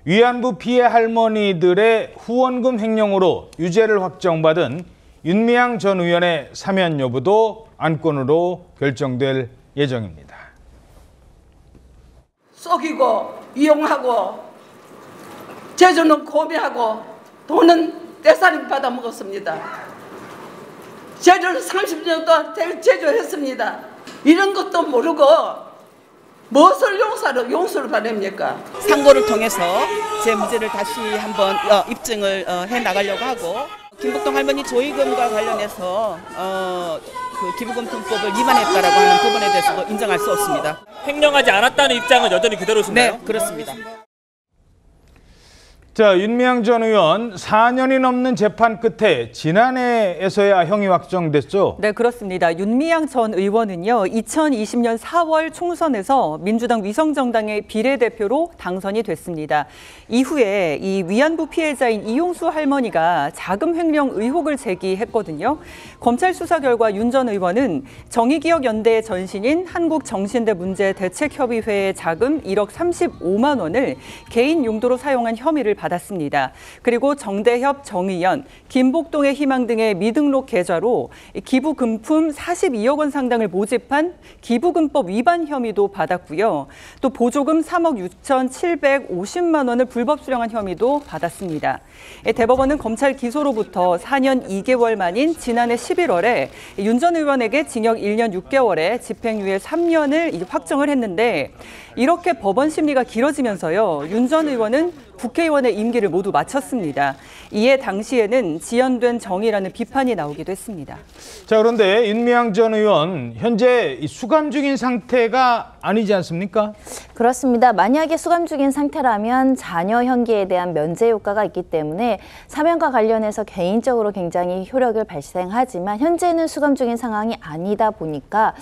위안부 피해 할머니들의 후원금 횡령으로 유죄를 확정받은 윤미향 전 의원의 사면 여부도 안건으로 결정될 예정입니다. 속이고 이용하고 재주는 고매하고 돈은 떼살림 받아 먹었습니다. 재주를 30년 동안 제조했습니다. 이런 것도 모르고 무엇을 용서를 바랍니까? 상고를 통해서 제 무죄를 다시 한번 입증을 해 나가려고 하고, 김복동 할머니 조의금과 관련해서 그 기부금 편법을 위반했다라고 하는 부분에 대해서도 인정할 수 없습니다. 횡령하지 않았다는 입장은 여전히 그대로신가요? 네, 그렇습니다. 자, 윤미향 전 의원 4년이 넘는 재판 끝에 지난해에서야 형이 확정됐죠? 네, 그렇습니다. 윤미향 전 의원은요, 2020년 4월 총선에서 민주당 위성정당의 비례대표로 당선이 됐습니다. 이후에 이 위안부 피해자인 이용수 할머니가 자금 횡령 의혹을 제기했거든요. 검찰 수사 결과 윤 전 의원은 정의기억연대의 전신인 한국정신대문제대책협의회의 자금 1억 35만 원을 개인 용도로 사용한 혐의를 받았습니다. 그리고 정대협, 정의연, 김복동의 희망 등의 미등록 계좌로 기부금품 42억 원 상당을 모집한 기부금법 위반 혐의도 받았고요. 또 보조금 3억 6,750만 원을 불법 수령한 혐의도 받았습니다. 대법원은 검찰 기소로부터 4년 2개월 만인 지난해 11월에 윤 전 의원에게 징역 1년 6개월에 집행유예 3년을 확정을 했는데, 이렇게 법원 심리가 길어지면서요, 윤 전 의원은 국회의원의 임기를 모두 마쳤습니다. 이에 당시에는 지연된 정의라는 비판이 나오기도 했습니다. 자, 그런데 윤미향 전 의원 현재 수감 중인 상태가 아니지 않습니까? 그렇습니다. 만약에 수감 중인 상태라면 자녀 형기에 대한 면제 효과가 있기 때문에 사면과 관련해서 개인적으로 굉장히 효력을 발생하지만 현재는 수감 중인 상황이 아니다 보니까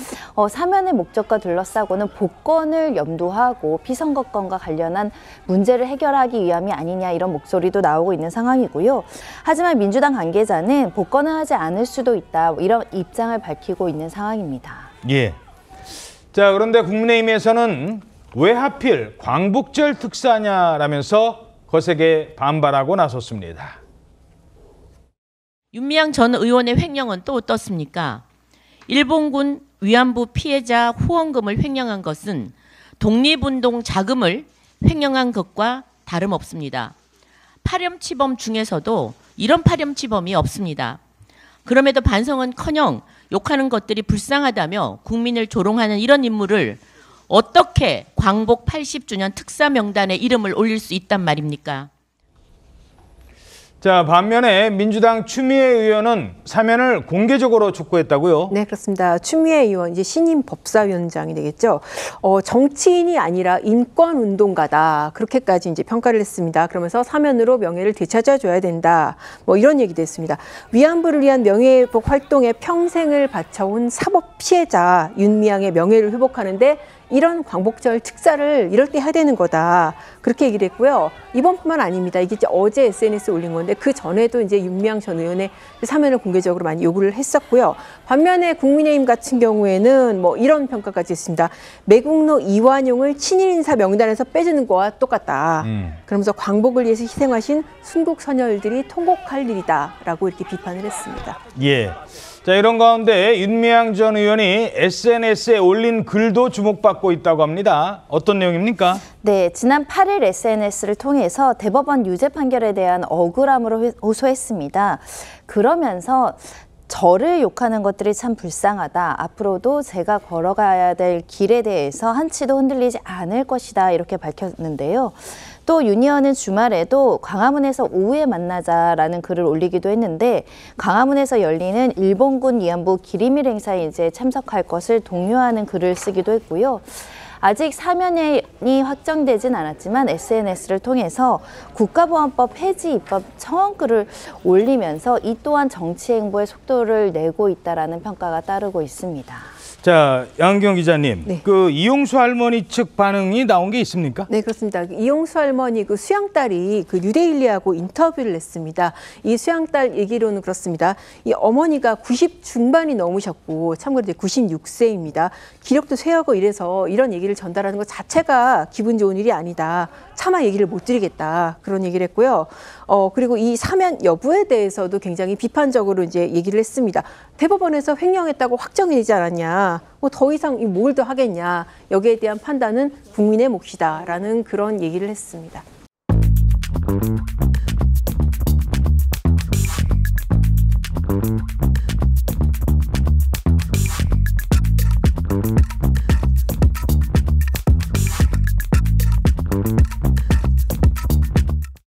사면의 목적과 둘러싸고는 복권을 염두하고 피선거권과 관련한 문제를 해결하기 위함이 아니냐, 이런 목소리도 나오고 있는 상황이고요. 하지만 민주당 관계자는 복권을 하지 않을 수도 있다, 이런 입장을 밝히고 있는 상황입니다. 예. 자, 그런데 국민의힘에서는 왜 하필 광복절 특사냐라면서 거세게 반발하고 나섰습니다. 윤미향 전 의원의 횡령은 또 어떻습니까? 일본군 위안부 피해자 후원금을 횡령한 것은 독립운동 자금을 횡령한 것과 다름없습니다. 파렴치범 중에서도 이런 파렴치범이 없습니다. 그럼에도 반성은커녕 욕하는 것들이 불쌍하다며 국민을 조롱하는 이런 인물을 어떻게 광복 80주년 특사 명단에 이름을 올릴 수 있단 말입니까? 자, 반면에 민주당 추미애 의원은 사면을 공개적으로 촉구했다고요? 네, 그렇습니다. 추미애 의원, 이제 신임 법사위원장이 되겠죠. 정치인이 아니라 인권운동가다, 그렇게까지 이제 평가를 했습니다. 그러면서 사면으로 명예를 되찾아줘야 된다, 뭐 이런 얘기도 했습니다. 위안부를 위한 명예회복 활동에 평생을 바쳐온 사법 피해자 윤미향의 명예를 회복하는데 이런 광복절 특사를 이럴 때 해야 되는 거다, 그렇게 얘기를 했고요. 이번뿐만 아닙니다. 이게 이제 어제 SNS에 올린 건데 그 전에도 이제 윤미향 전 의원의 사면을 공개적으로 많이 요구를 했었고요. 반면에 국민의힘 같은 경우에는 뭐 이런 평가까지 했습니다. 매국노 이완용을 친일 인사 명단에서 빼주는 거와 똑같다. 그러면서 광복을 위해서 희생하신 순국 선열들이 통곡할 일이다라고 이렇게 비판을 했습니다. 예. 자, 이런 가운데 윤미향 전 의원이 SNS에 올린 글도 주목받고 있다고 합니다. 어떤 내용입니까? 네, 지난 8일 SNS를 통해서 대법원 유죄 판결에 대한 억울함으로 호소했습니다. 그러면서 저를 욕하는 것들이 참 불쌍하다. 앞으로도 제가 걸어가야 될 길에 대해서 한치도 흔들리지 않을 것이다, 이렇게 밝혔는데요. 또 윤 의원은 주말에도 광화문에서 오후에 만나자라는 글을 올리기도 했는데, 광화문에서 열리는 일본군 위안부 기리밀 행사에 이제 참석할 것을 독려하는 글을 쓰기도 했고요. 아직 사면이 확정되진 않았지만 SNS를 통해서 국가보안법 폐지 입법 청원글을 올리면서 이 또한 정치 행보의 속도를 내고 있다라는 평가가 따르고 있습니다. 자, 양경 기자님, 네. 그 이용수 할머니 측 반응이 나온 게 있습니까? 네, 그렇습니다. 이용수 할머니 그 수양딸이 그 뉴데일리하고 인터뷰를 했습니다. 이 수양딸 얘기로는 그렇습니다. 이 어머니가 90 중반이 넘으셨고 참고로 이제 96세입니다. 기력도 쇠하고 이래서 이런 얘기를 전달하는 것 자체가 기분 좋은 일이 아니다. 차마 얘기를 못 드리겠다. 그런 얘기를 했고요. 그리고 이 사면 여부에 대해서도 굉장히 비판적으로 이제 얘기를 했습니다. 대법원에서 횡령했다고 확정이 되지 않았냐. 뭐 더 이상 뭘 더 하겠냐. 여기에 대한 판단은 국민의 몫이다라는 그런 얘기를 했습니다.